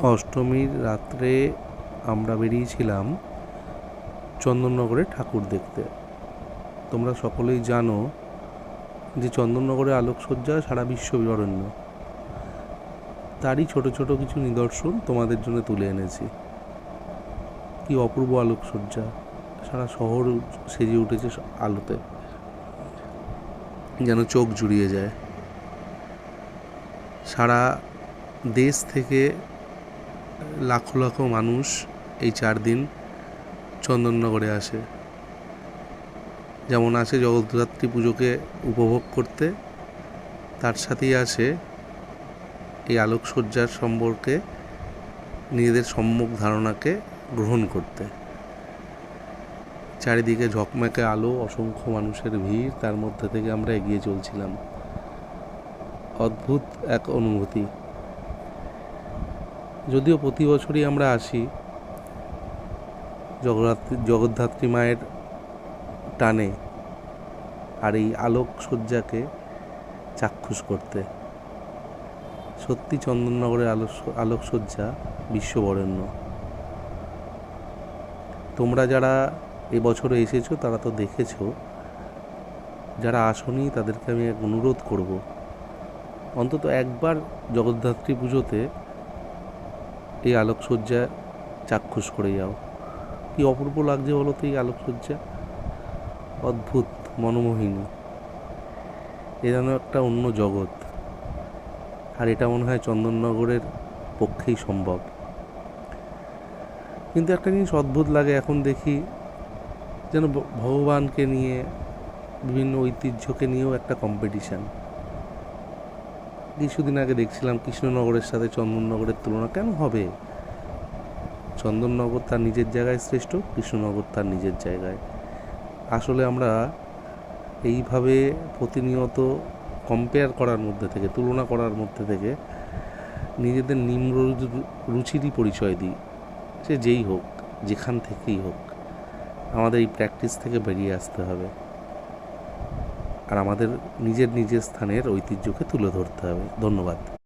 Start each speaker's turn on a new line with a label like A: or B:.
A: অষ্টমীর রাত্রে আমরা বেরিয়েছিলাম চন্দননগরে ঠাকুর দেখতে। তোমরা সকলেই জানো যে চন্দননগরে আলোকসজ্জা সারা বিশ্ব বিবরণ্য। তারই ছোট ছোট কিছু নিদর্শন তোমাদের জন্য তুলে এনেছি। কি অপূর্ব আলোকসজ্জা, সারা শহর সেজে উঠেছে আলোতে, যেন চোখ জুড়িয়ে যায়। সারা দেশ থেকে লাখো লাখো মানুষ এই 4 দিন চন্দননগরে আসে। যেমন আসে জগদ্ধাত্রী পুজোকে উপভোগ করতে, তার সাথেই আসে এই আলোকসজ্জার সম্পর্কে নিজেদের সম্যক ধারণাকে গ্রহণ করতে। চারিদিকে ঝকমাকে আলো, অসংখ্য মানুষের ভিড়, তার মধ্যে থেকে আমরা এগিয়ে চলছিলাম। অদ্ভুত এক অনুভূতি। যদিও প্রতি বছরই আমরা আসি জগদ্ধাত্রী মায়ের টানে আর এই আলোকসজ্জাকে চাক্ষুষ করতে। সত্যি চন্দননগরের আলোকসজ্জা বিশ্ববরেণ্য। তোমরা যারা এবছরে এসেছো তারা তো দেখেছো, যারা আসনি তাদেরকে আমি এক অনুরোধ করব, অন্তত একবার জগদ্ধাত্রী পুজোতে এই আলোকসজ্জা চাক্ষুষ করে যাও। কি অপূর্ব লাগছে বলো তো এই আলোকসজ্জা, অদ্ভুত, মনোমোহিনী। এ যেন একটা অন্য জগৎ, আর এটা মনে হয় চন্দননগরের পক্ষেই সম্ভব। কিন্তু একটা জিনিস অদ্ভুত লাগে, এখন দেখি যেন ভগবানকে নিয়ে, বিভিন্ন ঐতিহ্যকে নিয়েও একটা কম্পিটিশান। কিছুদিন আগে দেখছিলাম কৃষ্ণনগরের সাথে চন্দননগরের তুলনা। কেন হবে? চন্দননগর তার নিজের জায়গায় শ্রেষ্ঠ, কৃষ্ণনগর তার নিজের জায়গায়। আসলে আমরা এইভাবে প্রতিনিয়ত কম্পেয়ার করার মধ্যে থেকে, তুলনা করার মধ্যে থেকে নিজেদের নিম্ন রুচিরই পরিচয় দিই। সে যেই হোক, যেখান থেকেই হোক, আমাদের এই প্র্যাকটিস থেকে বেরিয়ে আসতে হবে আর আমাদের নিজের নিজের স্থানের ঐতিহ্যকে তুলে ধরতে হবে। ধন্যবাদ।